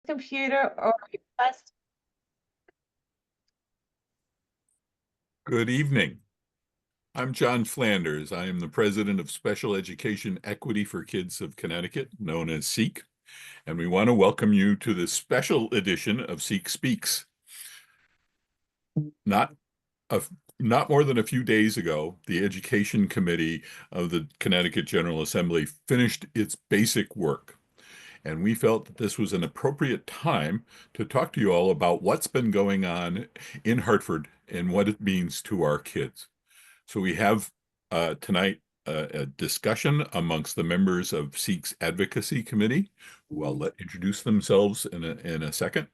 computer or request. Good evening. I'm John Flanders. I am the president of Special Education Equity for Kids of Connecticut, known as SEEK, and we want to welcome you to this special edition of SEEK Speaks. Not a, not more than a few days ago, the Education Committee of the Connecticut General Assembly finished its basic work, and we felt that this was an appropriate time to talk to you all about what's been going on in Hartford and what it means to our kids. So we have tonight a discussion amongst the members of SEEK's Advocacy Committee, who I'll let introduce themselves in a second,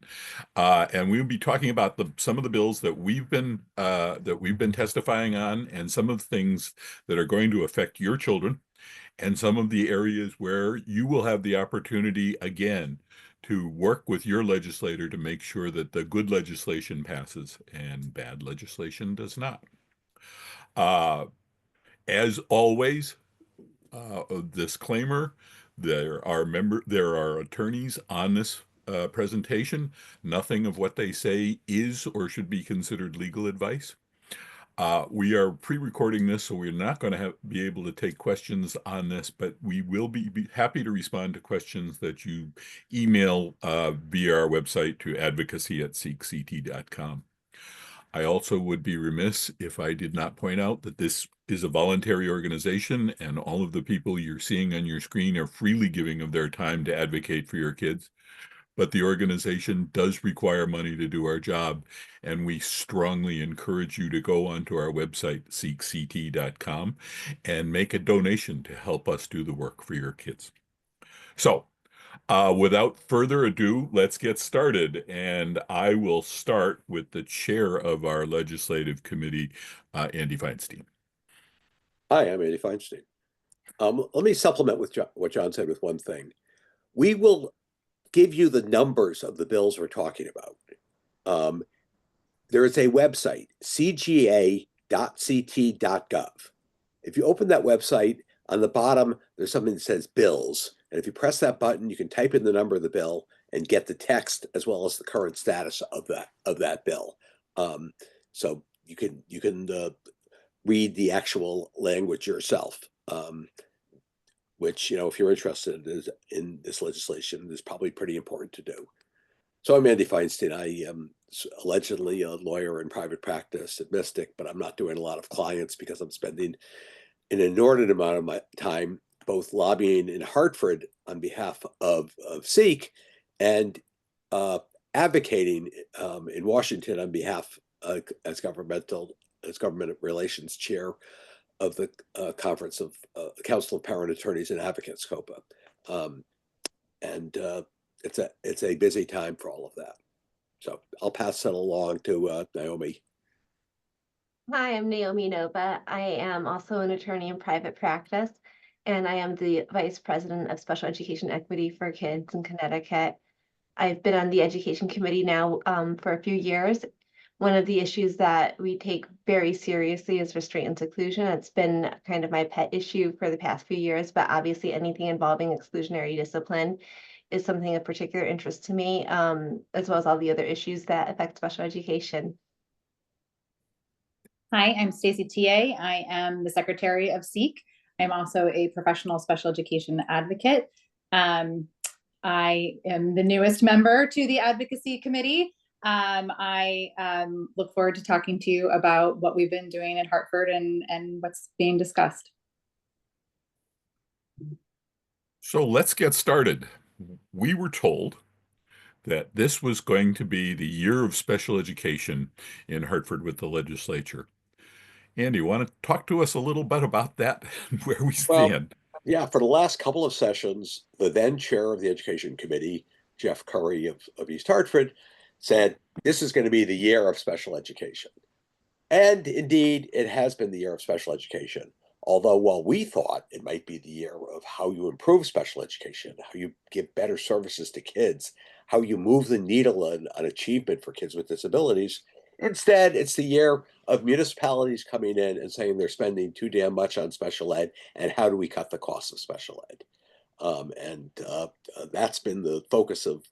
and we'll be talking about some of the bills that we've been testifying on, and some of the things that are going to affect your children, and some of the areas where you will have the opportunity again to work with your legislator to make sure that the good legislation passes and bad legislation does not. As always, a disclaimer, there are attorneys on this presentation. Nothing of what they say is or should be considered legal advice. We are pre-recording this, so we're not going to be able to take questions on this, but we will be happy to respond to questions that you email via our website to advocacy@seekct.com. I also would be remiss if I did not point out that this is a voluntary organization, and all of the people you're seeing on your screen are freely giving of their time to advocate for your kids. But the organization does require money to do our job, and we strongly encourage you to go onto our website, seekct.com, and make a donation to help us do the work for your kids. So, without further ado, let's get started. And I will start with the chair of our legislative committee, Andy Feinstein. Hi, I'm Andy Feinstein. Let me supplement with what John said with one thing. We will give you the numbers of the bills we're talking about. There is a website, cga.ct.gov. If you open that website, on the bottom, there's something that says bills. And if you press that button, you can type in the number of the bill and get the text as well as the current status of that bill. So you can read the actual language yourself, which, if you're interested in this legislation, is probably pretty important to do. So I'm Andy Feinstein. I am allegedly a lawyer in private practice at Mystic, but I'm not doing a lot of clients because I'm spending an inordinate amount of my time both lobbying in Hartford on behalf of SEEK and advocating in Washington on behalf as government relations chair of the Conference of Council of Parent Attorneys and Advocates, COPA. It's a busy time for all of that. So I'll pass it along to Naomi. Hi, I'm Naomi Nova. I am also an attorney in private practice, and I am the vice president of Special Education Equity for Kids in Connecticut. I've been on the education committee now for a few years. One of the issues that we take very seriously is restraint and seclusion. It's been kind of my pet issue for the past few years, but obviously anything involving exclusionary discipline is something of particular interest to me, as well as all the other issues that affect special education. Hi, I'm Stacey TA. I am the secretary of SEEK. I'm also a professional special education advocate. I am the newest member to the advocacy committee. I look forward to talking to you about what we've been doing in Hartford and what's being discussed. So let's get started. We were told that this was going to be the year of special education in Hartford with the legislature. Andy, you want to talk to us a little bit about that and where we stand? Well, yeah, for the last couple of sessions, the then chair of the Education Committee, Jeff Curry of East Hartford, said this is going to be the year of special education. And indeed, it has been the year of special education. Although, while we thought it might be the year of how you improve special education, how you give better services to kids, how you move the needle on achievement for kids with disabilities, instead, it's the year of municipalities coming in and saying they're spending too damn much on special ed, and how do we cut the cost of special ed? That's been the focus of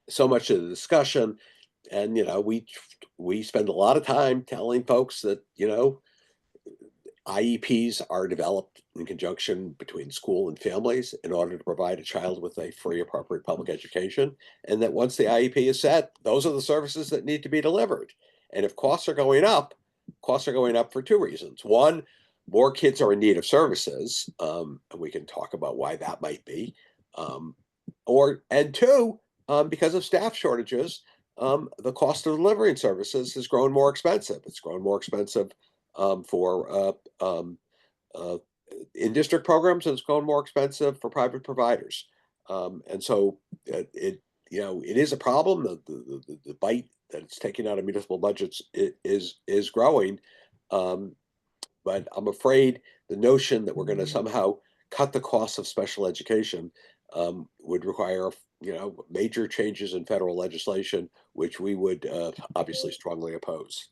so much of the discussion, and we spend a lot of time telling folks that IEPs are developed in conjunction between school and families in order to provide a child with a free, appropriate public education, and that once the IEP is set, those are the services that need to be delivered. And if costs are going up for two reasons. One, more kids are in need of services, and we can talk about why that might be. And two, because of staff shortages, the cost of delivering services has grown more expensive. It's grown more expensive for in-district programs, and it's grown more expensive for private providers. And so it is a problem. The bite that it's taking out of municipal budgets is growing. But I'm afraid the notion that we're going to somehow cut the costs of special education would require major changes in federal legislation, which we would obviously strongly oppose.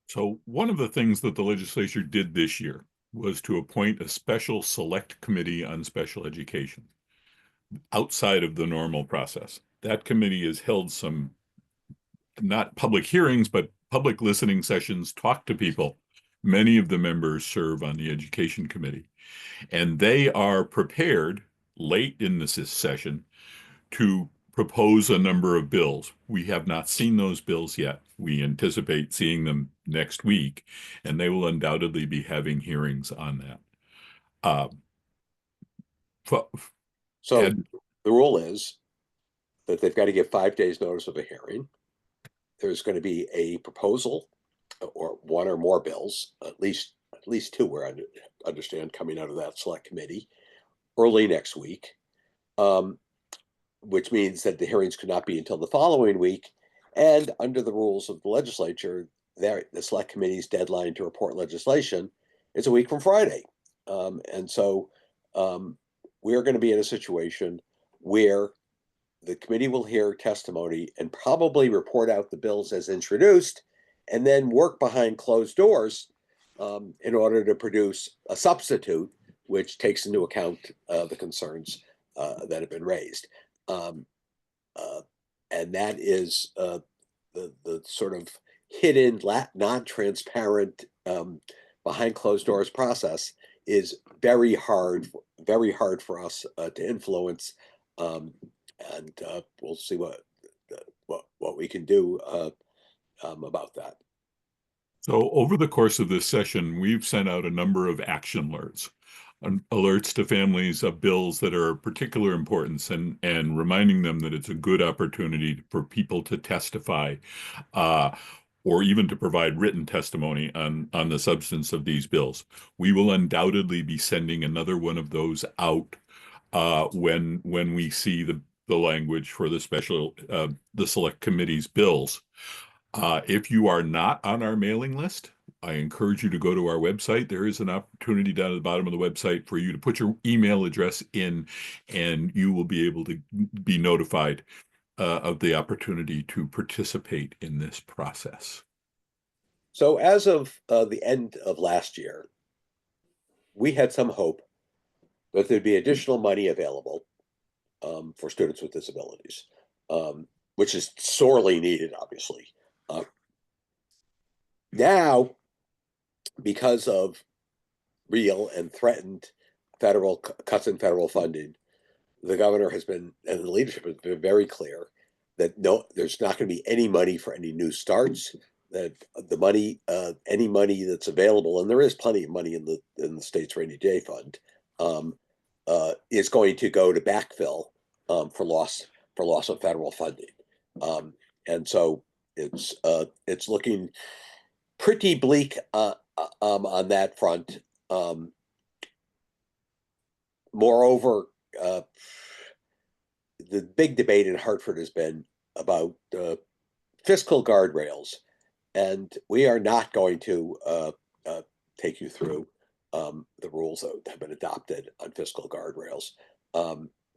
So one of the things that the legislature did this year was to appoint a special select committee on special education outside of the normal process. That committee has held some, not public hearings, but public listening sessions, talk to people. Many of the members serve on the education committee, and they are prepared late in this session to propose a number of bills. We have not seen those bills yet. We anticipate seeing them next week, and they will undoubtedly be having hearings on that. So the rule is that they've got to give 5 days notice of a hearing. There's going to be a proposal or one or more bills, at least two, where I understand, coming out of that select committee early next week, which means that the hearings could not be until the following week. And under the rules of the legislature, the select committee's deadline to report legislation is a week from Friday. And so we're going to be in a situation where the committee will hear testimony and probably report out the bills as introduced, and then work behind closed doors in order to produce a substitute which takes into account the concerns that have been raised. And that is the sort of hidden, non-transparent, behind closed doors process is very hard for us to influence. And we'll see what we can do about that. So over the course of this session, we've sent out a number of action alerts to families of bills that are of particular importance, and reminding them that it's a good opportunity for people to testify or even to provide written testimony on the substance of these bills. We will undoubtedly be sending another one of those out when we see the language for the select committee's bills. If you are not on our mailing list, I encourage you to go to our website. There is an opportunity down at the bottom of the website for you to put your email address in, and you will be able to be notified of the opportunity to participate in this process. So as of the end of last year, we had some hope that there'd be additional money available for students with disabilities, which is sorely needed, obviously. Now, because of real and threatened federal cuts in federal funding, the governor has been, and the leadership has been very clear that no, there's not going to be any money for any new starts. That the money, any money that's available, and there is plenty of money in the state's rainy day fund, is going to go to backfill for loss of federal funding, and so it's looking pretty bleak on that front. Moreover, the big debate in Hartford has been about fiscal guardrails, and we are not going to take you through the rules that have been adopted on fiscal guardrails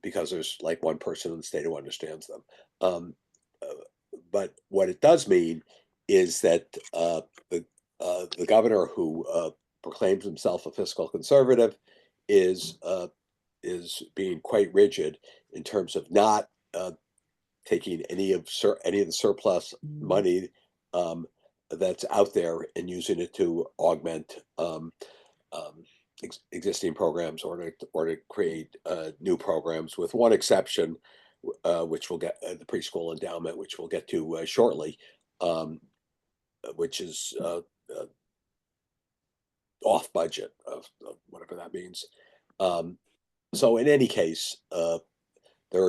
because there's like one person in the state who understands them. But what it does mean is that the governor, who proclaims himself a fiscal conservative, is being quite rigid in terms of not taking any of the surplus money that's out there and using it to augment existing programs or to create new programs, with one exception, which we'll get the preschool endowment, which we'll get to shortly, which is off budget of whatever that means. So in any case, there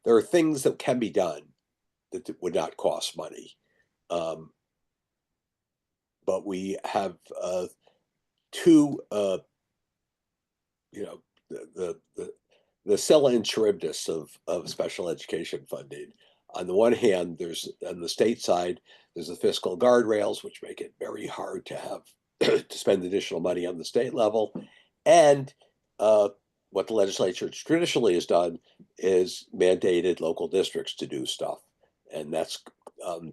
are things that can be done that would not cost money. But we have two, you know, the Scylla and Charybdis of special education funding. On the one hand, there's on the state side, there's the fiscal guardrails, which make it very hard to have to spend additional money on the state level. And what the legislature traditionally has done is mandated local districts to do stuff. And that's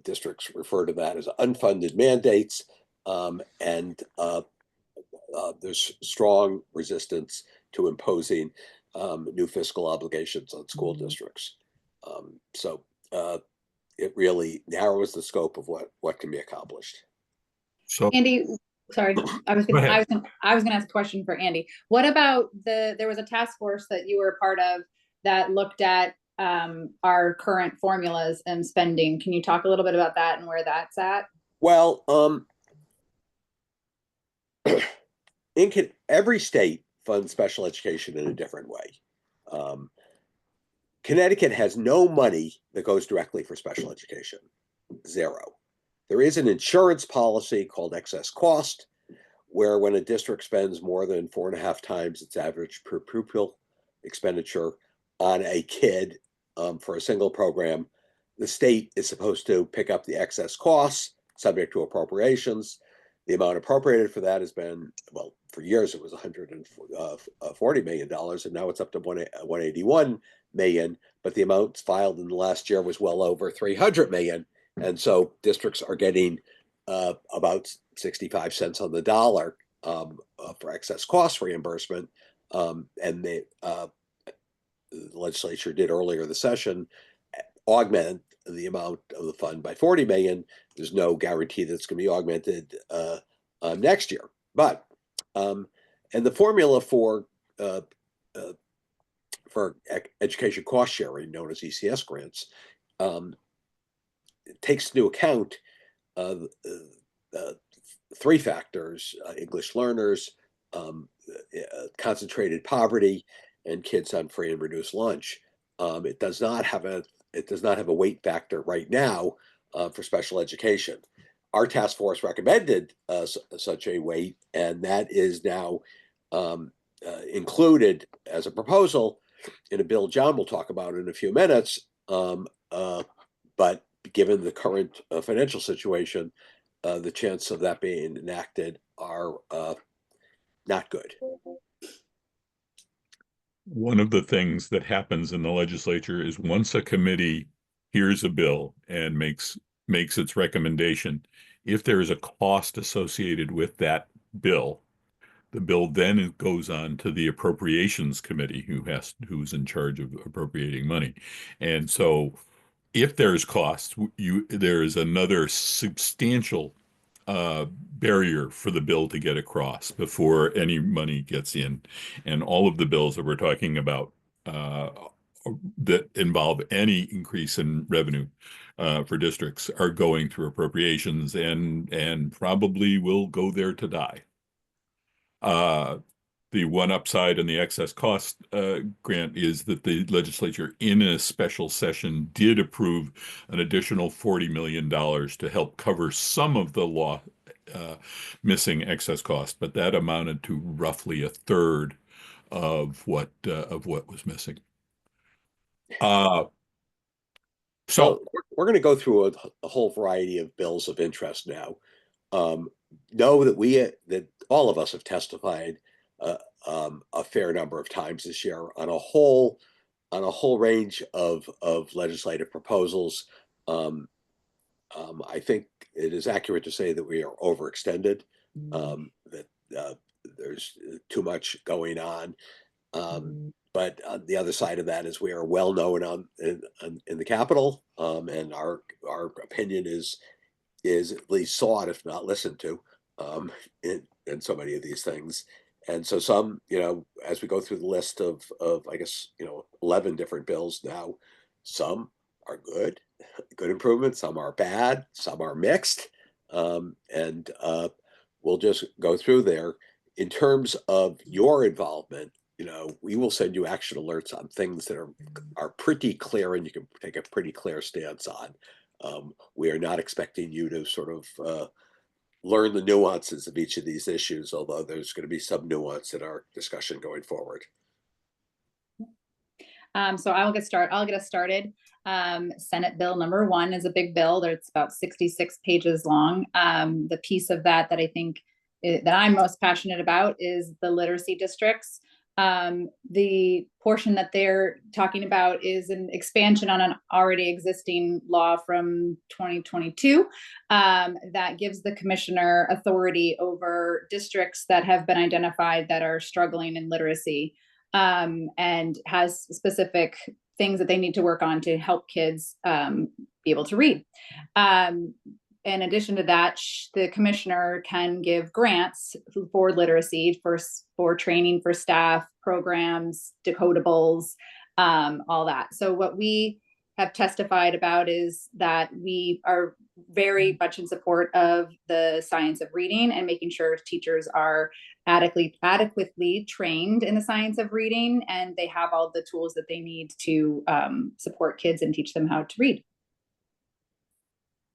districts refer to that as unfunded mandates. And there's strong resistance to imposing new fiscal obligations on school districts. So it really narrows the scope of what can be accomplished. So Andy, sorry, I was Go gonna, ahead. I was gonna ask a question for Andy. What about there was a task force that you were a part of that looked at our current formulas and spending. Can you talk a little bit about that and where that's at? Well, every state funds special education in a different way. Connecticut has no money that goes directly for special education, zero. There is an insurance policy called excess cost, where when a district spends more than 4.5 times its average per pupil expenditure on a kid for a single program, the state is supposed to pick up the excess costs subject to appropriations. The amount appropriated for that has been, well, for years it was $140 million, and now it's up to $181 million, but the amount filed in the last year was well over $300 million. And so districts are getting about 65 cents on the dollar for excess cost reimbursement. And the legislature did earlier the session augment the amount of the fund by 40 million. There's no guarantee that's going to be augmented next year. But and the formula for education cost sharing, known as ECS grants, it takes into account three factors: English learners, concentrated poverty, and kids on free and reduced lunch. It does not have a weight factor right now for special education. Our task force recommended such a weight, and that is now included as a proposal in a bill John will talk about in a few minutes. But given the current financial situation, the chance of that being enacted are not good. one of the things that happens in the legislature is once a committee hears a bill and makes its recommendation, if there is a cost associated with that bill, the bill then goes on to the appropriations committee, who's in charge of appropriating money. And so if there's cost, there is another substantial barrier for the bill to get across before any money gets in. And all of the bills that we're talking about that involve any increase in revenue for districts are going through appropriations and probably will go there to die. The one upside in the excess cost grant is that the legislature in a special session did approve an additional $40 million to help cover some of the missing excess cost, but that amounted to roughly a third of what was missing. So we're going to go through a whole variety of bills of interest now. Know that all of us have testified a fair number of times this year on a whole range of legislative proposals. I think it is accurate to say that we are overextended, that there's too much going on. But on the other side of that is we are well known in the Capitol, and our opinion is at least sought, if not listened to, in so many of these things. And so some, as we go through the list of I guess 11 different bills now, some are good improvements, some are bad, some are mixed, and we'll just go through there. In terms of your involvement, we will send you action alerts on things that are pretty clear and you can take a pretty clear stance on. We are not expecting you to sort of learn the nuances of each of these issues, although there's going to be some nuance in our discussion going forward. So I'll get us started. Senate Bill number 1 is a big bill. It's about 66 pages long. The piece of that I think that I'm most passionate about is the literacy districts. The portion that they're talking about is an expansion on an already existing law from 2022 that gives the commissioner authority over districts that have been identified that are struggling in literacy, and has specific things that they need to work on to help kids be able to read. In addition to that, the commissioner can give grants for literacy, for training for staff, programs, decodables, all that. So what we have testified about is that we are very much in support of the science of reading and making sure teachers are adequately trained in the science of reading, and they have all the tools that they need to support kids and teach them how to read.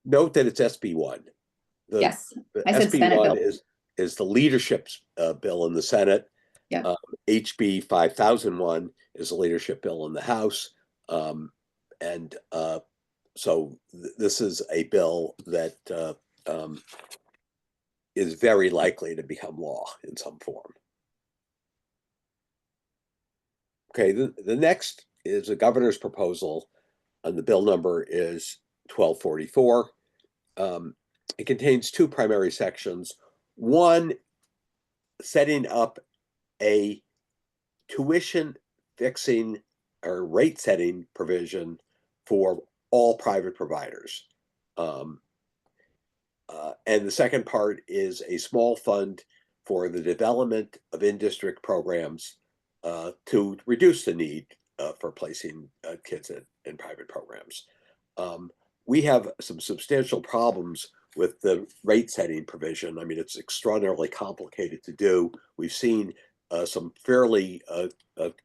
Note that it's SB1. Yes, the I said SB1 Senate bill. is the leadership bill in the Senate. Yeah. HB 5001 is a leadership bill in the House. So this is a bill that is very likely to become law in some form. Okay, the next is a governor's proposal, and the bill number is 1244. It contains 2 primary sections. One, setting up a tuition fixing or rate setting provision for all private providers. And the second part is a small fund for the development of in-district programs to reduce the need for placing kids in private programs. We have some substantial problems with the rate setting provision. I mean, it's extraordinarily complicated to do. We've seen some fairly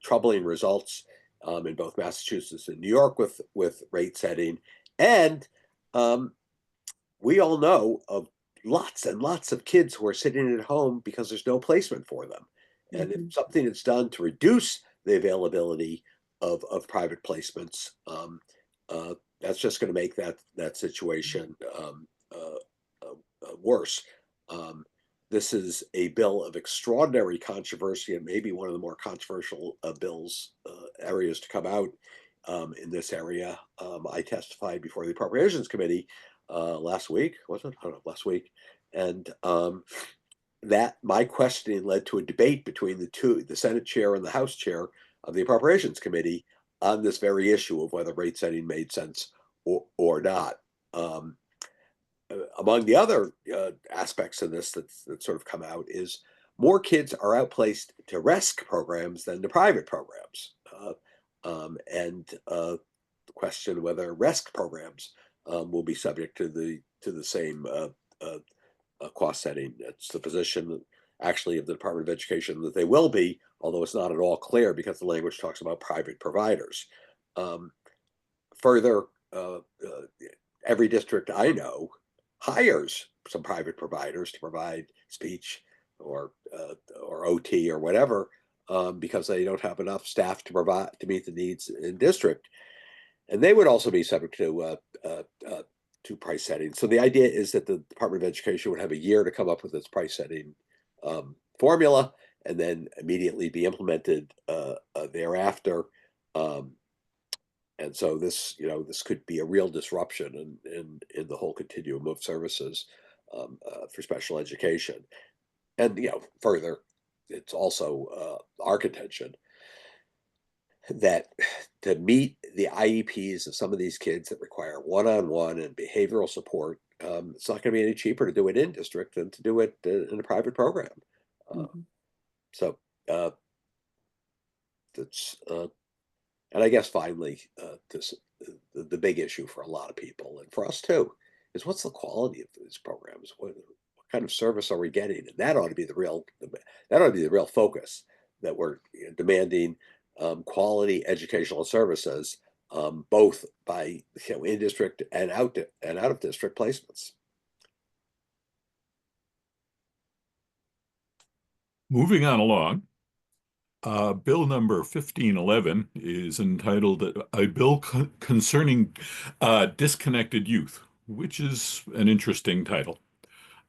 troubling results in both Massachusetts and New York with rate setting. And we all know of lots and lots of kids who are sitting at home because there's no placement for them. And if something is done to reduce the availability of private placements, that's just going to make that situation worse. This is a bill of extraordinary controversy and maybe one of the more controversial areas to come out in this area. I testified before the Appropriations Committee last week, was it? I don't know, last week. And that my questioning led to a debate between the Senate chair and the House chair of the Appropriations Committee on this very issue of whether rate setting made sense or not. Among the other aspects of this that sort of come out is more kids are outplaced to RESC programs than to private programs. And the question whether RESC programs will be subject to the same cost setting. It's the position actually of the Department of Education that they will be, although it's not at all clear because the language talks about private providers. Further, every district I know hires some private providers to provide speech or OT or whatever because they don't have enough staff to meet the needs in district, and they would also be subject to price setting. So the idea is that the Department of Education would have a year to come up with its price setting formula, and then immediately be implemented thereafter. And so this could be a real disruption in the whole continuum of services for special education. And further, it's also our contention that to meet the IEPs of some of these kids that require one-on-one and behavioral support, it's not going to be any cheaper to do it in district than to do it in a private program. Mhm. So that's and I guess finally, the big issue for a lot of people and for us too is what's the quality of these programs? What kind of service are we getting? And that ought to be the real focus, that we're demanding quality educational services, both by in district and out of district placements. Moving on along, bill number 1511 is entitled A Bill Concerning Disconnected Youth, which is an interesting title.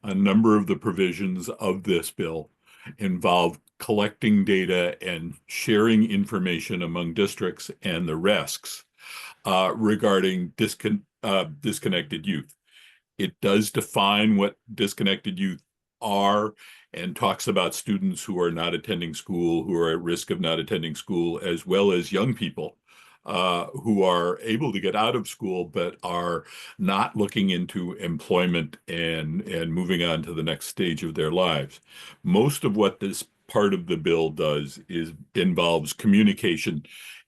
A number of the provisions of this bill involve collecting data and sharing information among districts and the risks regarding disconnected youth. It does define what disconnected youth are and talks about students who are not attending school, who are at risk of not attending school, as well as young people who are able to get out of school but are not looking into employment and moving on to the next stage of their lives. Most of what this part of the bill does is involves communication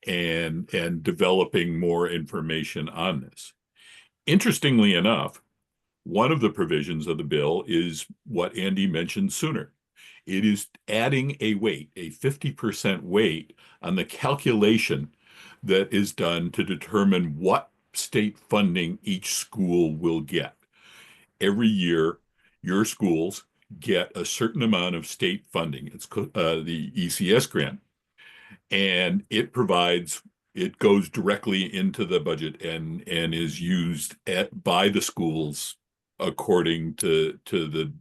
and developing more information on this. Interestingly enough, one of the provisions of the bill is what Andy mentioned sooner. It is adding a weight, a 50% weight on the calculation that is done to determine what state funding each school will get. Every year, your schools get a certain amount of state funding. It's the ECS grant, and it goes directly into the budget and is used by the schools according to the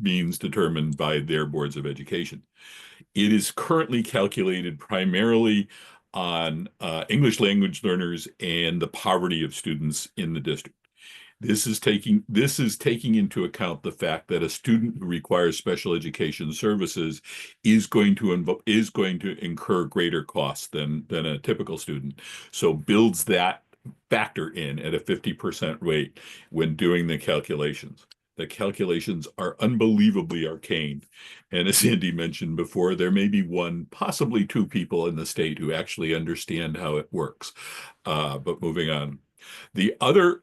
means determined by their boards of education. It is currently calculated primarily on English language learners and the poverty of students in the district. This is taking into account the fact that a student who requires special education services is going to incur greater costs than a typical student. So builds that factor in at a 50% rate when doing the calculations. The calculations are unbelievably arcane. And as Andy mentioned before, there may be one, possibly two people in the state who actually understand how it works. But moving on. The other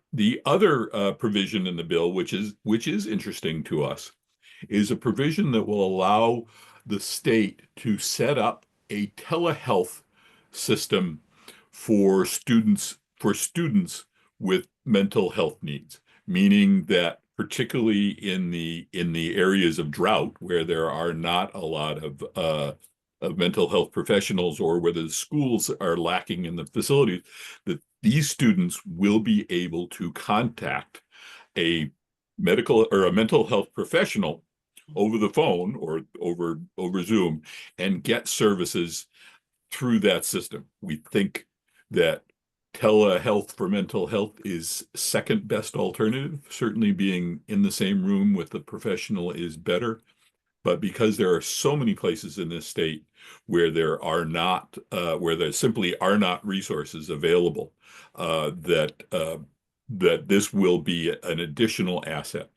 provision in the bill, which is interesting to us, is a provision that will allow the state to set up a telehealth system for students with mental health needs, meaning that particularly in the areas of drought where there are not a lot of mental health professionals, or whether the schools are lacking in the facilities, that these students will be able to contact a medical or a mental health professional over the phone or over Zoom and get services through that system. We think that telehealth for mental health is second best alternative. Certainly being in the same room with the professional is better. But because there are so many places in this state where there simply are not resources available, that this will be an additional asset.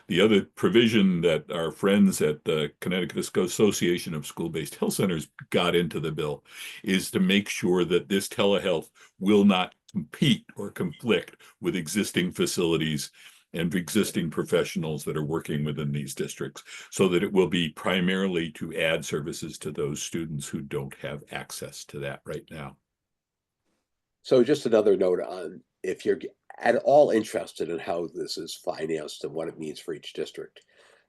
The other provision that our friends at the Connecticut Association of School-Based Health Centers got into the bill is to make sure that this telehealth will not compete or conflict with existing facilities and existing professionals that are working within these districts, so that it will be primarily to add services to those students who don't have access to that right now. So just another note on, if you're at all interested in how this is financed and what it means for each district,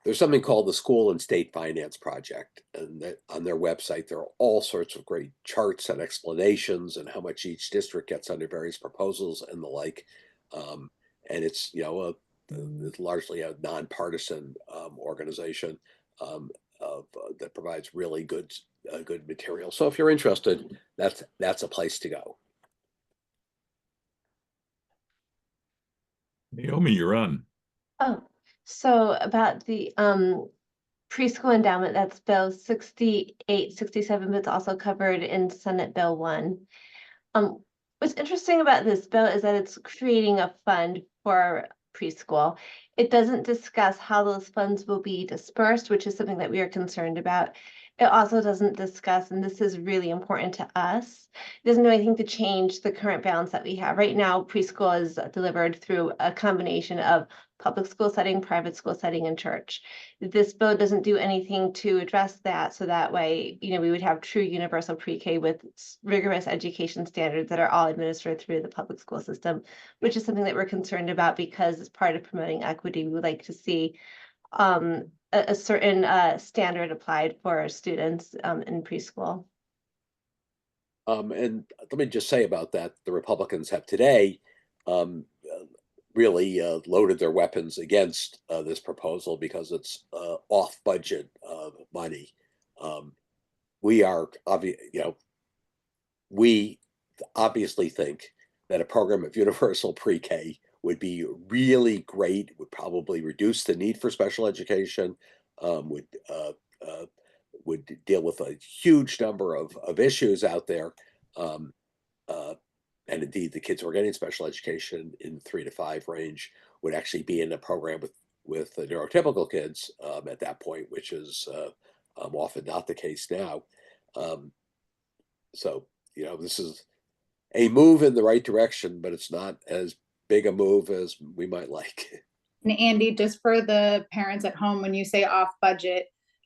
there's something called the School and State Finance Project, and that on their website there are all sorts of great charts and explanations and how much each district gets under various proposals and the like. And it's it's largely a nonpartisan organization that provides really good material. So if you're interested, that's a place to go. Naomi, you're on. Oh, so about the preschool endowment, that's Bill 6867, but it's also covered in Senate Bill 1. What's interesting about this bill is that it's creating a fund for preschool. It doesn't discuss how those funds will be dispersed, which is something that we are concerned about. It also doesn't discuss, and this is really important to us, it doesn't do anything to change the current balance that we have. Right now, preschool is delivered through a combination of public school setting, private school setting, and church. This bill doesn't do anything to address that, so that way, we would have true universal pre-K with rigorous education standards that are all administered through the public school system, which is something that we're concerned about because as part of promoting equity, we would like to see a certain standard applied for our students in preschool. And let me just say about that, the Republicans have today really loaded their weapons against this proposal because it's off budget money. We obviously think that a program of universal pre-K would be really great, would probably reduce the need for special education, would deal with a huge number of issues out there. And indeed, the kids who are getting special education in 3 to 5 range would actually be in a program with the neurotypical kids at that point, which is often not the case now. So, this is a move in the right direction, but it's not as big a move as we might like. And Andy, just for the parents at home, when you say off budget,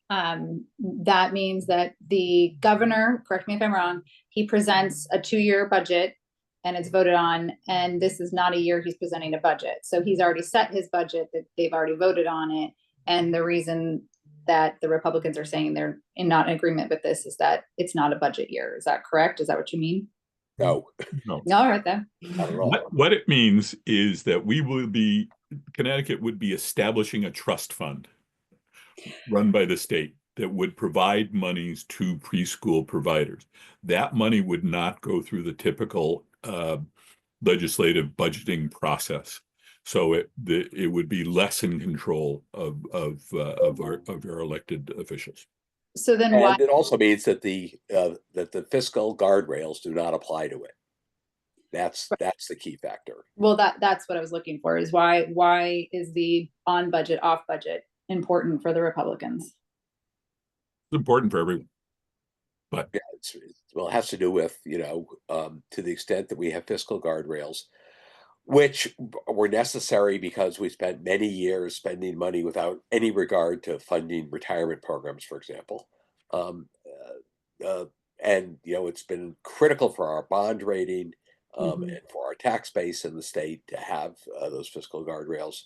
that means that the governor, correct me if I'm wrong, he presents a 2-year budget and it's voted on, and this is not a year he's presenting a budget. So he's already set his budget, that they've already voted on it. And the reason that the Republicans are saying they're not in agreement with this is that it's not a budget year. Is that correct? Is that what you mean? No. No. All right then. Not at all. What it means is that Connecticut would be establishing a trust fund run by the state that would provide monies to preschool providers. That money would not go through the typical legislative budgeting process. So it would be less in control of our elected officials. So then And it also means that the fiscal guardrails do not apply to it. That's the key factor. Well, that's what I was looking for, is why is the on budget, off budget important for the Republicans? It's important for everyone. But yeah, it has to do with, to the extent that we have fiscal guardrails, which were necessary because we spent many years spending money without any regard to funding retirement programs, for example. And, it's been critical for our bond rating and for our tax base in the state to have those fiscal guardrails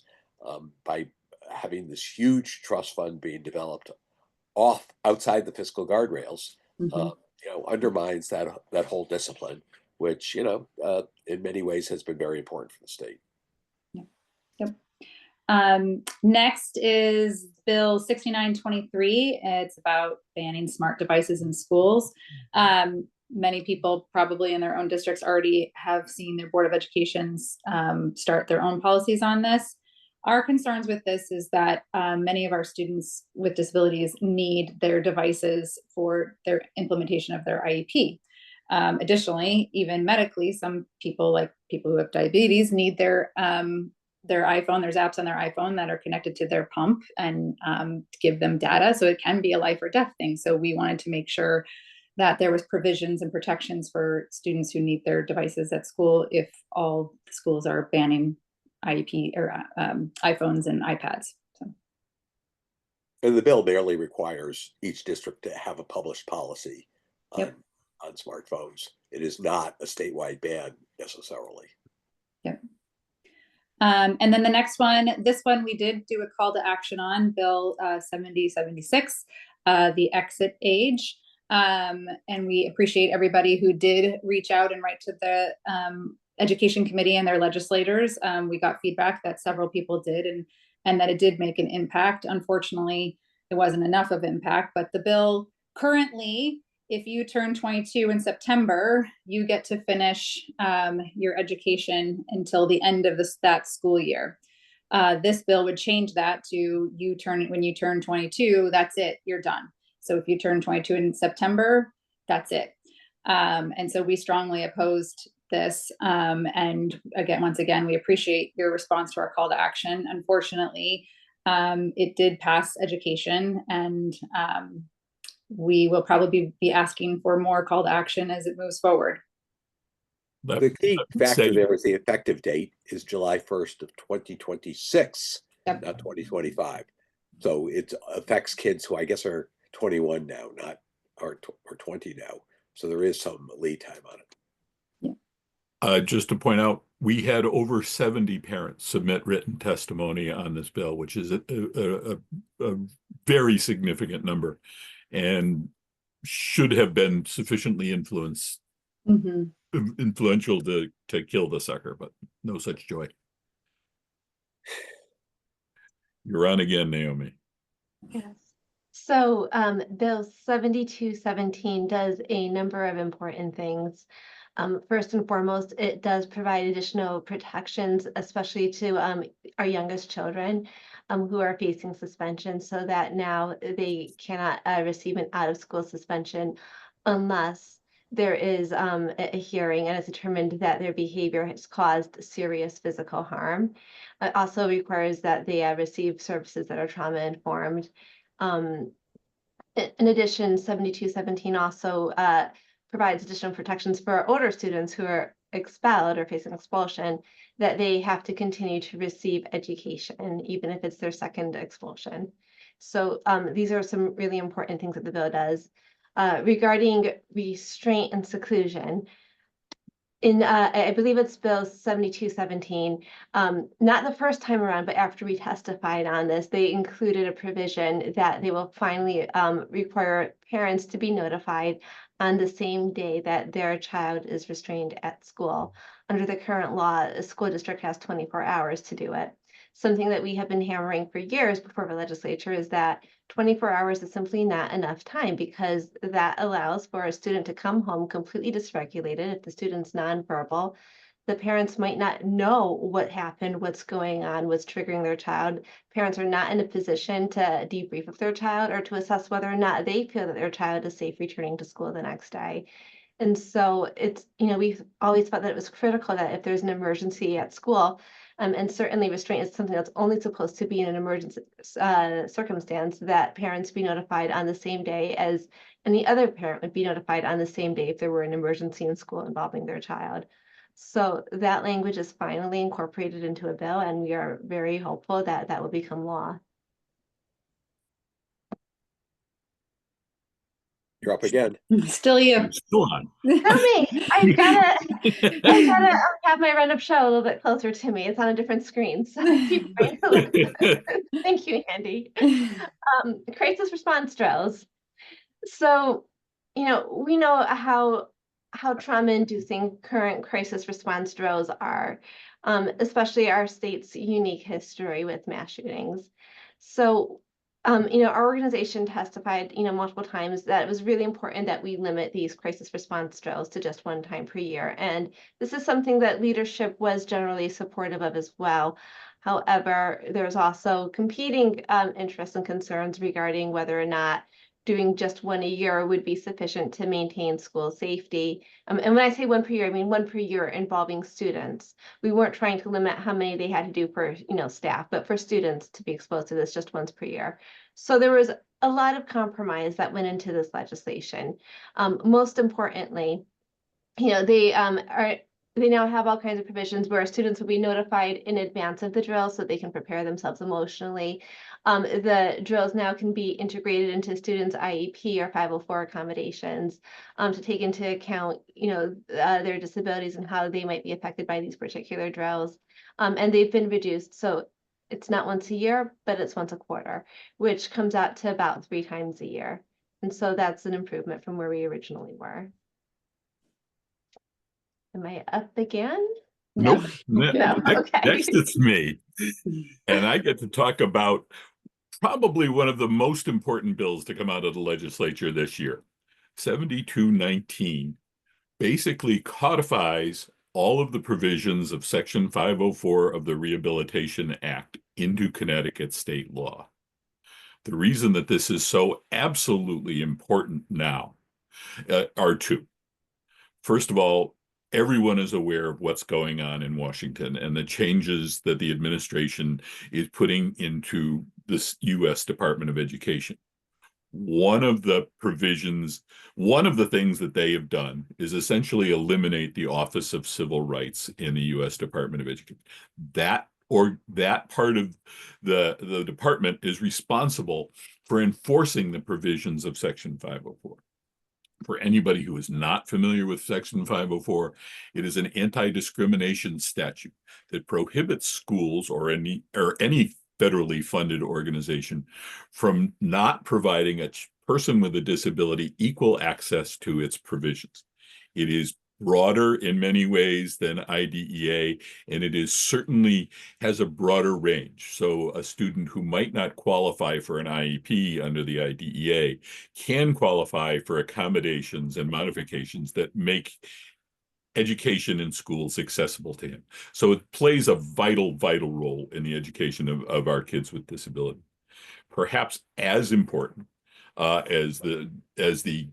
by having this huge trust fund being developed outside the fiscal guardrails, undermines that whole discipline, which, in many ways has been very important for the state. Yep. Next is Bill 6923. It's about banning smart devices in schools. Many people probably in their own districts already have seen their Board of Educations start their own policies on this. Our concerns with this is that many of our students with disabilities need their devices for their implementation of their IEP. Additionally, even medically, some people, like people who have diabetes, need their iPhone. There's apps on their iPhone that are connected to their pump and give them data. So it can be a life or death thing. So we wanted to make sure that there was provisions and protections for students who need their devices at school if all the schools are banning IEP or iPhones and iPads. So. And the bill barely requires each district to have a published policy on smartphones. It is not a statewide ban necessarily. Yep. And then the next one, this one we did do a call to action on, Bill 7076, the exit age. And we appreciate everybody who did reach out and write to the Education Committee and their legislators. We got feedback that several people did, and that it did make an impact. Unfortunately, it wasn't enough of impact, but the bill currently, if you turn 22 in September, you get to finish your education until the end of that school year. This bill would change that to when you turn 22, that's it, you're done. So if you turn 22 in September, that's it. And so we strongly opposed this. And again, once again, we appreciate your response to our call to action. Unfortunately, it did pass education, and we will probably be asking for more call to action as it moves forward. The key factor there is the effective date is July 1st of 2026, Yep. not 2025. So it affects kids who I guess are 21 now, not or 20 now. So there is some lead time on it. Just to point out, we had over 70 parents submit written testimony on this bill, which is a very significant number, and should have been sufficiently influential to kill the sucker, but no such joy. You're on again, Naomi. Yes. So Bill 7217 does a number of important things. First and foremost, it does provide additional protections, especially to our youngest children who are facing suspension, so that now they cannot receive an out-of-school suspension unless there is a hearing and it's determined that their behavior has caused serious physical harm. It also requires that they receive services that are trauma-informed. In addition, 7217 also provides additional protections for older students who are expelled or facing expulsion, that they have to continue to receive education, even if it's their second expulsion. So these are some really important things that the bill does. Regarding restraint and seclusion, in I believe it's Bill 7217, not the first time around, but after we testified on this, they included a provision that they will finally require parents to be notified on the same day that their child is restrained at school. Under the current law, a school district has 24 hours to do it. Something that we have been hammering for years before the legislature is that 24 hours is simply not enough time, because that allows for a student to come home completely dysregulated. If the student's nonverbal, the parents might not know what happened, what's going on, what's triggering their child. Parents are not in a position to debrief with their child or to assess whether or not they feel that their child is safe returning to school the next day. And so it's, we've always felt that it was critical that if there's an emergency at school, and certainly restraint is something that's only supposed to be in an emergency circumstance, that parents be notified on the same day as any other parent would be notified on the same day if there were an emergency in school involving their child. So that language is finally incorporated into a bill, and we are very hopeful that that will become law. You're up again. Still you. You're still on. Tell me, I've gotta have my run-up show a little bit closer to me. It's on a different screen, so keep trying to look. Thank you, Andy. Crisis response drills. So, we know how trauma-inducing current crisis response drills are, especially our state's unique history with mass shootings. So, our organization testified, multiple times that it was really important that we limit these crisis response drills to just one time per year. And this is something that leadership was generally supportive of as well. However, there's also competing interests and concerns regarding whether or not doing just one a year would be sufficient to maintain school safety. And when I say one per year, I mean one per year involving students. We weren't trying to limit how many they had to do for, staff, but for students to be exposed to this just once per year. So there was a lot of compromise that went into this legislation. Most importantly, they now have all kinds of provisions where students will be notified in advance of the drill so they can prepare themselves emotionally. The drills now can be integrated into students' IEP or 504 accommodations to take into account, their disabilities and how they might be affected by these particular drills. And they've been reduced. So it's not once a year, but it's once a quarter, which comes out to about 3 times a year. And so that's an improvement from where we originally were. Am I up again? Nope. No. Okay. Next it's me. And I get to talk about probably one of the most important bills to come out of the legislature this year. 7219 basically codifies all of the provisions of Section 504 of the Rehabilitation Act into Connecticut state law. The reason that this is so absolutely important now are two. First of all, everyone is aware of what's going on in Washington and the changes that the administration is putting into this U.S. Department of Education. One of the things that they have done is essentially eliminate the Office of Civil Rights in the U.S. Department of Education. That part of the department is responsible for enforcing the provisions of Section 504. For anybody who is not familiar with Section 504, it is an anti-discrimination statute that prohibits schools or any federally funded organization from not providing a person with a disability equal access to its provisions. It is broader in many ways than IDEA, and it is certainly has a broader range. So a student who might not qualify for an IEP under the IDEA can qualify for accommodations and modifications that make education in schools accessible to him. So it plays a vital role in the education of our kids with disability. Perhaps as important as the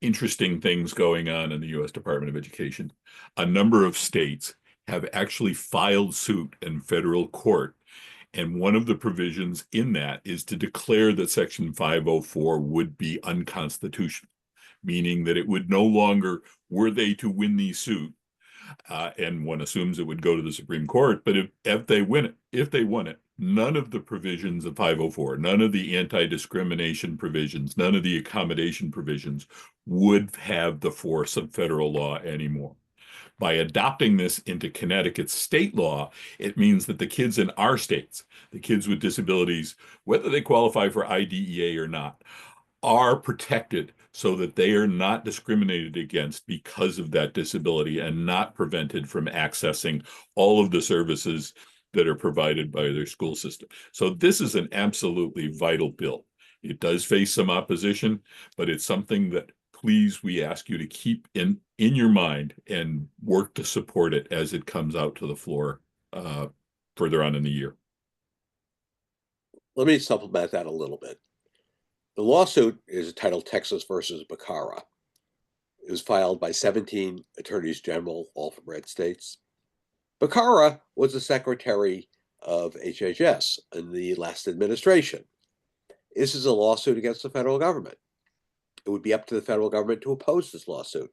interesting things going on in the U.S. Department of Education, a number of states have actually filed suit in federal court. And one of the provisions in that is to declare that Section 504 would be unconstitutional, meaning that it would no longer, were they to win the suit, and one assumes it would go to the Supreme Court, but if they won it, none of the provisions of 504, none of the anti-discrimination provisions, none of the accommodation provisions would have the force of federal law anymore. By adopting this into Connecticut state law, it means that the kids in our states, the kids with disabilities, whether they qualify for IDEA or not, are protected so that they are not discriminated against because of that disability and not prevented from accessing all of the services that are provided by their school system. So this is an absolutely vital bill. It does face some opposition, but it's something that please, we ask you to keep in your mind and work to support it as it comes out to the floor further on in the year. Let me supplement that a little bit. The lawsuit is titled Texas versus Becerra. It was filed by 17 attorneys general, all from red states. Becerra was the secretary of HHS in the last administration. This is a lawsuit against the federal government. It would be up to the federal government to oppose this lawsuit.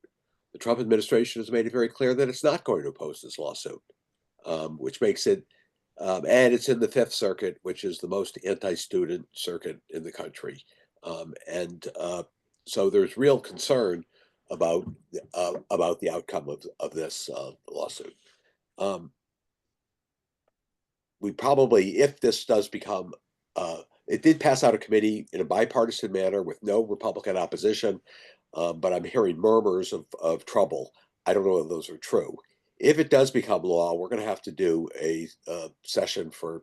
The Trump administration has made it very clear that it's not going to oppose this lawsuit, which makes it, and it's in the Fifth Circuit, which is the most anti-student circuit in the country. So there's real concern about the outcome of this lawsuit. We probably, if this does become, it did pass out of committee in a bipartisan manner with no Republican opposition, but I'm hearing murmurs of trouble. I don't know if those are true. If it does become law, we're going to have to do a session for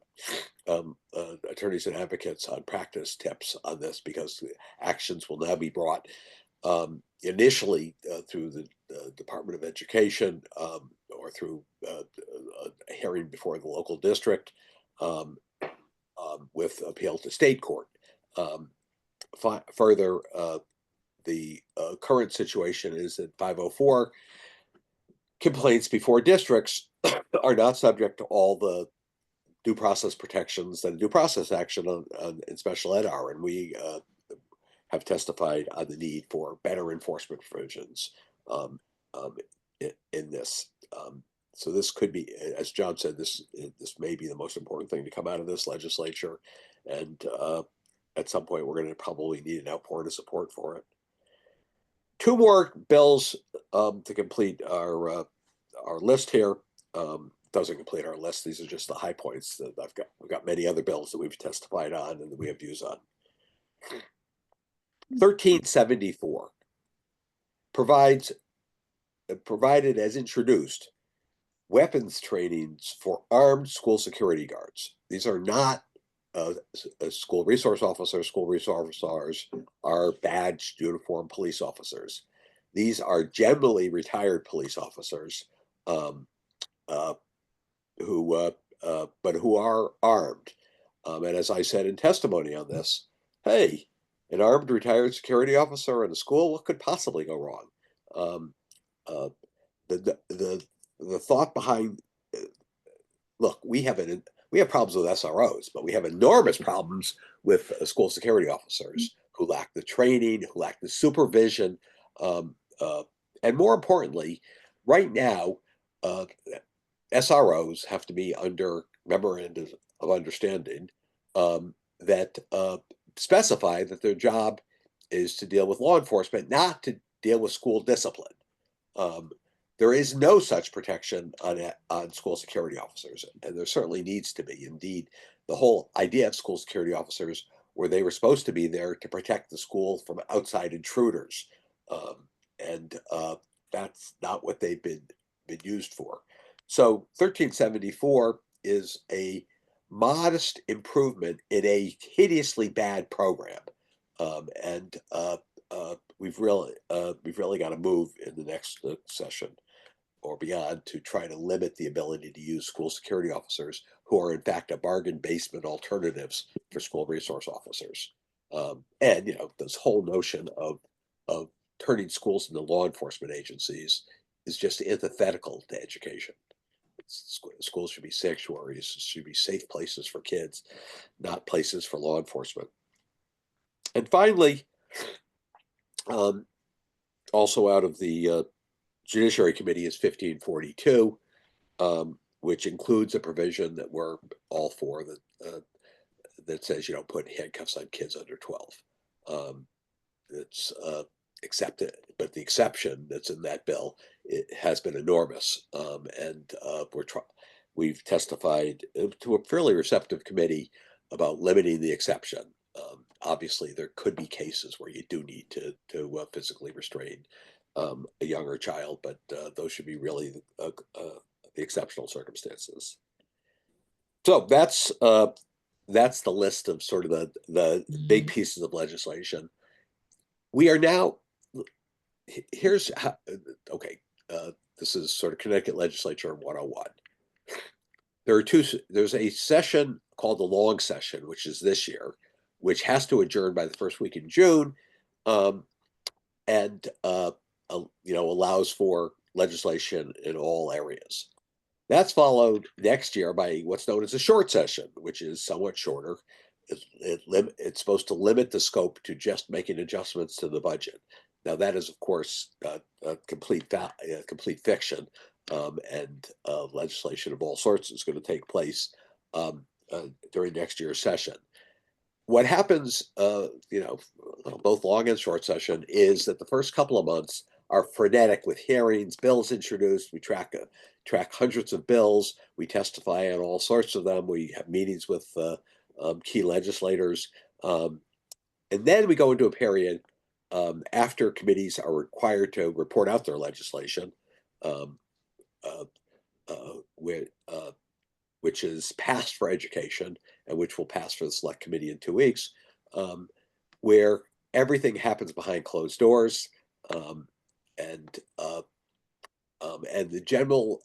attorneys and advocates on practice tips on this, because actions will now be brought initially through the Department of Education or through a hearing before the local district with appeal to state court. Further, the current situation is that 504 complaints before districts are not subject to all the due process protections that a due process action in special ed are, and we have testified on the need for better enforcement provisions in this. So this could be, as John said, this may be the most important thing to come out of this legislature, and at some point we're going to probably need an outpouring of support for it. Two more bills to complete our list here. Doesn't complete our list. These are just the high points that we've got many other bills that we've testified on and that we have views on. 1374 provided as introduced weapons trainings for armed school security guards. These are not school resource officers. School resource officers are badged uniformed police officers. These are generally retired police officers who but who are armed. And as I said in testimony on this, hey, an armed retired security officer in a school, what could possibly go wrong? Uh, the thought behind, look, we have problems with SROs, but we have enormous problems with school security officers who lack the training, who lack the supervision, and more importantly, right now, SROs have to be under memorandums of understanding that specify that their job is to deal with law enforcement, not to deal with school discipline. There is no such protection on school security officers, and there certainly needs to be. Indeed, the whole idea of school security officers where they were supposed to be there to protect the school from outside intruders, and that's not what they've been used for. So 1374 is a modest improvement in a hideously bad program, and we've really got to move in the next session or beyond to try to limit the ability to use school security officers who are in fact a bargain basement alternatives for school resource officers. And this whole notion of turning schools into law enforcement agencies is just antithetical to education. Schools should be sanctuaries, should be safe places for kids, not places for law enforcement. And finally, also out of the Judiciary Committee is 1542, which includes a provision that we're all for, that says you don't put handcuffs on kids under 12. It's accepted, but the exception that's in that bill, it has been enormous, and we've testified to a fairly receptive committee about limiting the exception. Obviously, there could be cases where you do need to physically restrain a younger child, but those should be really the exceptional circumstances. So that's the list of sort of the big pieces of legislation. We are now, here's how, okay, this is sort of Connecticut Legislature 101. There's a session called the long session, which is this year, which has to adjourn by the first week in June, and allows for legislation in all areas. That's followed next year by what's known as a short session, which is somewhat shorter. It's supposed to limit the scope to just making adjustments to the budget. Now that is, of course, a complete fiction, and legislation of all sorts is going to take place during next year's session. What happens, both long and short session, is that the first couple of months are frenetic with hearings, bills introduced. We track hundreds of bills. We testify on all sorts of them. We have meetings with key legislators, and then we go into a period after committees are required to report out their legislation, which is passed for education and which will pass for the select committee in 2 weeks, where everything happens behind closed doors, and the general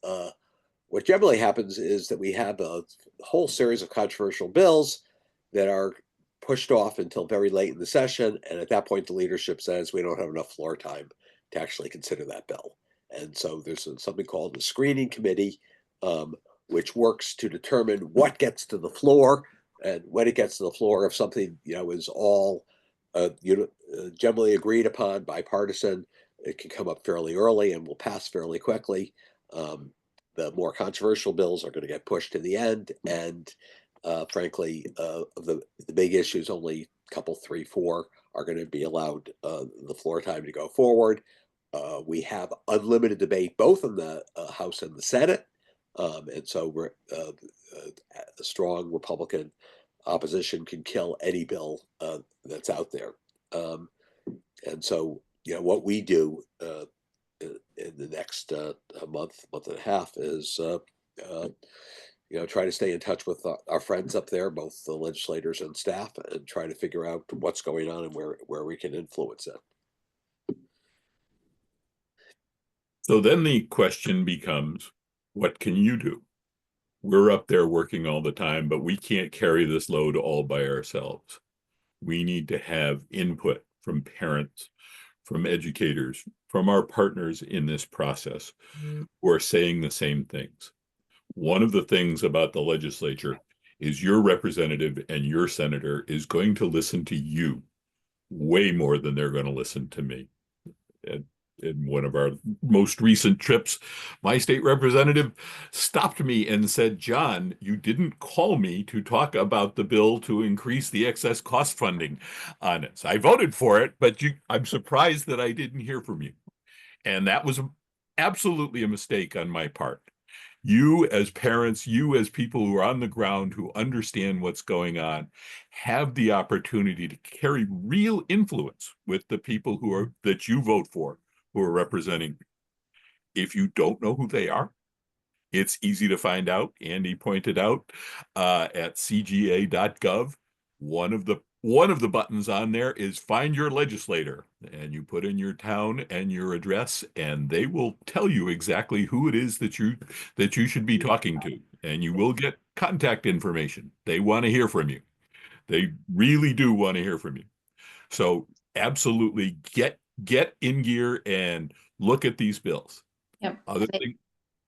what generally happens is that we have a whole series of controversial bills that are pushed off until very late in the session, and at that point the leadership says we don't have enough floor time to actually consider that bill. And so there's something called the screening committee, which works to determine what gets to the floor, and when it gets to the floor, if something is all generally agreed upon, bipartisan, it can come up fairly early and will pass fairly quickly. The more controversial bills are going to get pushed to the end, and frankly, the big issues, only a couple, 3, 4, are going to be allowed the floor time to go forward. We have unlimited debate both in the House and the Senate, and so a strong Republican opposition can kill any bill that's out there. And so, what we do in the next month and a half is try to stay in touch with our friends up there, both the legislators and staff, and try to figure out what's going on and where we can influence it. So then the question becomes, what can you do? We're up there working all the time, but we can't carry this load all by ourselves. We need to have input from parents, from educators, from our partners in this process who are saying the same things. One of the things about the legislature is your representative and your senator is going to listen to you way more than they're going to listen to me. And in one of our most recent trips, my state representative stopped me and said, "John, you didn't call me to talk about the bill to increase the excess cost funding on it. So I voted for it, but I'm surprised that I didn't hear from you." And that was absolutely a mistake on my part. You as parents, you as people who are on the ground who understand what's going on, have the opportunity to carry real influence with the people that you vote for, who are representing. If you don't know who they are, it's easy to find out. Andy pointed out at cga.gov, one of the buttons on there is find your legislator, and you put in your town and your address, and they will tell you exactly who it is that you should be talking to, and you will get contact information. They want to hear from you. They really do want to hear from you. So absolutely get in gear and look at these bills. Yep. Other thing,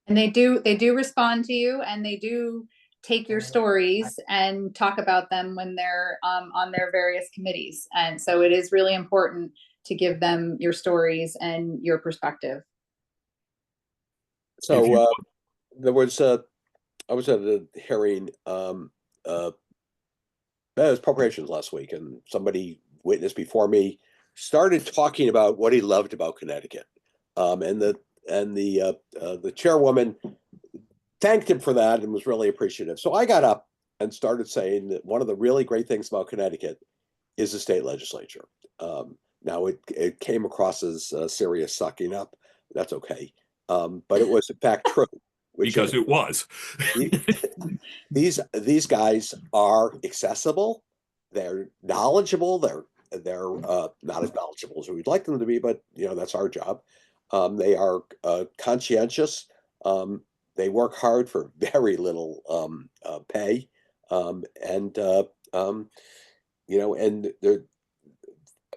And they do respond to you, and they do take your stories and talk about them when they're on their various committees. And so it is really important to give them your stories and your perspective. So there was I was at a hearing it was appropriations last week, and somebody witnessed before me started talking about what he loved about Connecticut, and the chairwoman thanked him for that and was really appreciative. So I got up and started saying that one of the really great things about Connecticut is the state legislature. Now it came across as serious sucking up. That's okay, but it was in fact true. Because it was. These guys are accessible. They're knowledgeable. They're not as knowledgeable as we'd like them to be, but that's our job. They are conscientious. They work hard for very little pay, and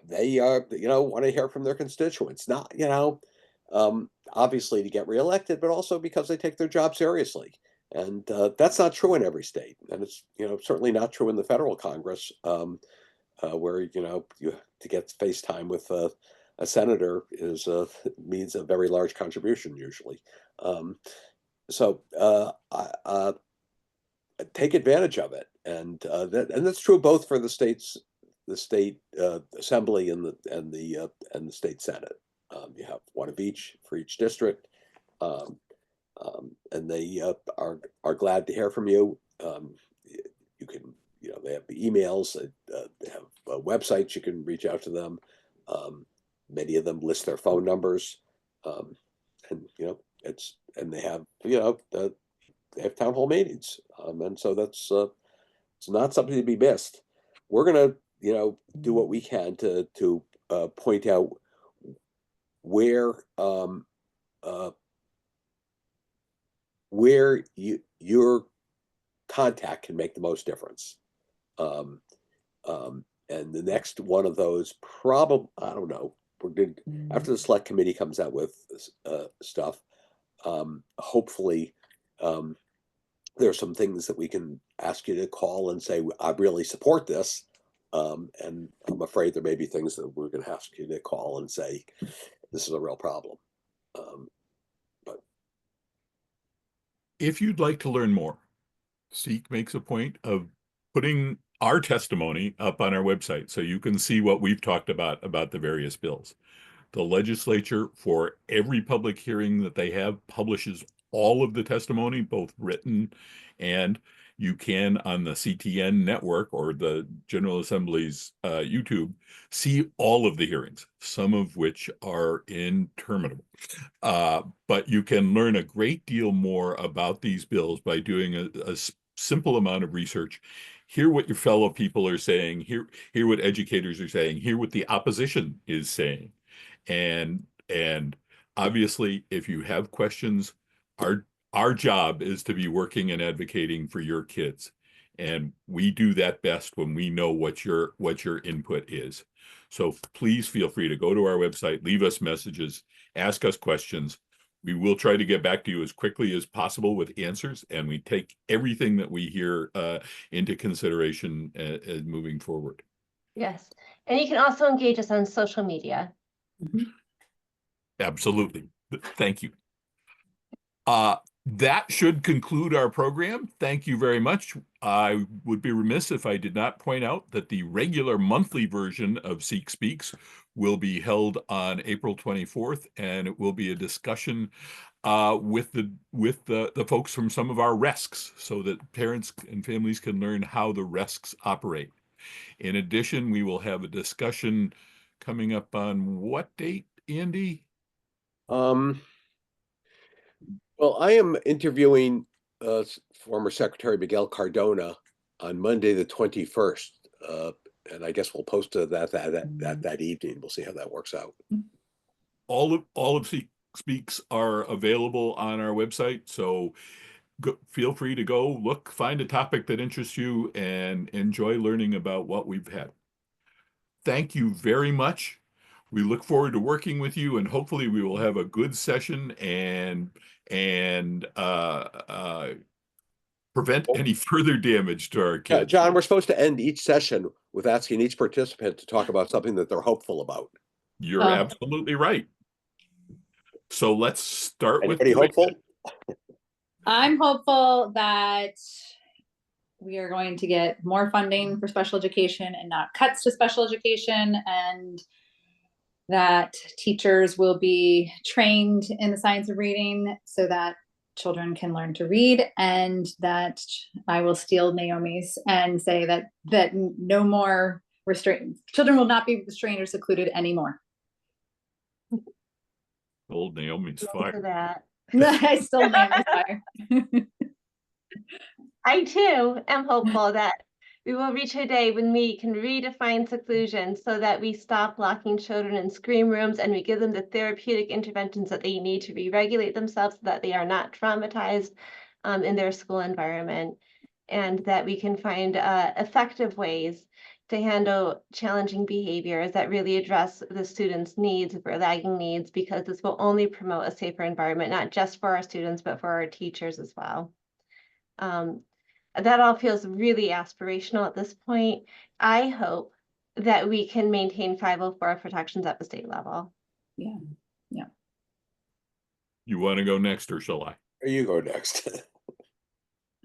they want to hear from their constituents. Not obviously to get reelected, but also because they take their job seriously. And that's not true in every state, and it's certainly not true in the federal Congress, where you to get face time with a senator means a very large contribution usually. So take advantage of it, and that's true both for the state assembly and the state senate. You have one of each for each district. And they are glad to hear from you. You can, they have the emails, they have websites, you can reach out to them. Many of them list their phone numbers, and they have they have town hall meetings, and so that's it's not something to be missed. We're gonna do what we can to point out where your contact can make the most difference. And the next one of those, probably, I don't know, we're good after the select committee comes out with stuff. Hopefully, there's some things that we can ask you to call and say, I really support this. And I'm afraid there may be things that we're going to ask you to call and say, this is a real problem. But if you'd like to learn more, Seek makes a point of putting our testimony up on our website so you can see what we've talked about the various bills. The legislature, for every public hearing that they have, publishes all of the testimony, both written, and you can on the CTN network or the General Assembly's YouTube see all of the hearings, some of which are interminable. But you can learn a great deal more about these bills by doing a simple amount of research. Hear what your fellow people are saying, hear what educators are saying, hear what the opposition is saying. And obviously, if you have questions, our job is to be working and advocating for your kids. And we do that best when we know what your input is. So please feel free to go to our website, leave us messages, ask us questions. We will try to get back to you as quickly as possible with answers, and we take everything that we hear into consideration as moving forward. Yes. And you can also engage us on social media. Absolutely. Thank you. That should conclude our program. Thank you very much. I would be remiss if I did not point out that the regular monthly version of Seek Speaks will be held on April 24th, and it will be a discussion with the folks from some of our RESCs, so that parents and families can learn how the RESCs operate. In addition, we will have a discussion coming up on what date, Andy? Well, I am interviewing former Secretary Miguel Cardona on Monday, the 21st. And I guess we'll post that evening. We'll see how that works out. All of Seek Speaks are available on our website, so feel free to go look, find a topic that interests you, and enjoy learning about what we've had. Thank you very much. We look forward to working with you, and hopefully we will have a good session and prevent any further damage to our kids. John, we're supposed to end each session with asking each participant to talk about something that they're hopeful about. You're absolutely right. So let's start Anybody with hopeful? I'm hopeful that we are going to get more funding for special education and not cuts to special education, and that teachers will be trained in the science of reading so that children can learn to read, and that I will steal Naomi's and say that no more restraint. Children will not be restrained or secluded anymore. Old Naomi's For fire. that. I stole Naomi's fire. I too am hopeful that we will reach a day when we can redefine seclusion so that we stop locking children in scream rooms and we give them the therapeutic interventions that they need to re-regulate themselves so that they are not traumatized in their school environment, and that we can find effective ways to handle challenging behaviors that really address the students' needs, for lagging needs, because this will only promote a safer environment, not just for our students, but for our teachers as well. That all feels really aspirational at this point. I hope that we can maintain 504 protections at the state level. Yeah. You want to go next, or shall I? You go next.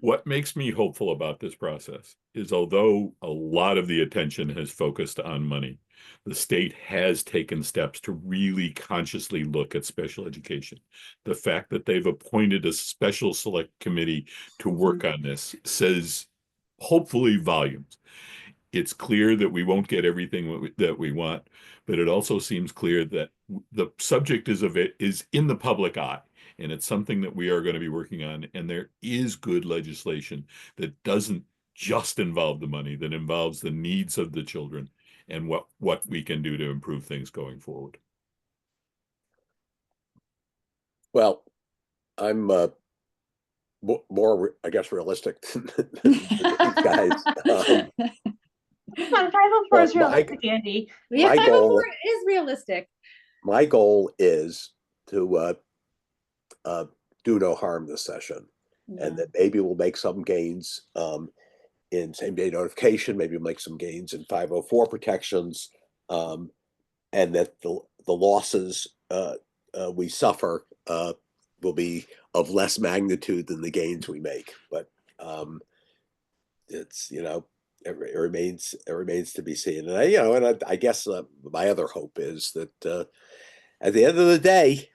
What makes me hopeful about this process is, although a lot of the attention has focused on money, the state has taken steps to really consciously look at special education. The fact that they've appointed a special select committee to work on this says hopefully volumes. It's clear that we won't get everything that we want, but it also seems clear that the subject is in the public eye. And it's something that we are going to be working on. And there is good legislation that doesn't just involve the money, that involves the needs of the children and what we can do to improve things going forward. Well, I'm more, I guess, realistic than these guys. Come on, 504 is realistic, Andy. Yeah, My 504 goal- is realistic. My goal is to do no harm this session, and that maybe we'll make some gains in same-day notification, maybe we'll make some gains in 504 protections, and that the losses we suffer will be of less magnitude than the gains we make. But it's, it remains to be seen. And I guess my other hope is that at the end of the day,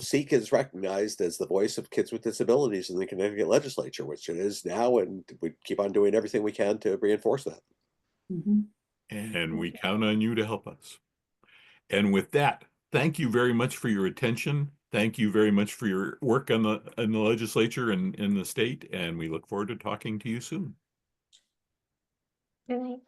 SEEK is recognized as the voice of kids with disabilities in the Connecticut legislature, which it is now, and we keep on doing everything we can to reinforce that. And we count on you to help us. And with that, thank you very much for your attention. Thank you very much for your work in the legislature and in the state. And we look forward to talking to you soon. Good night.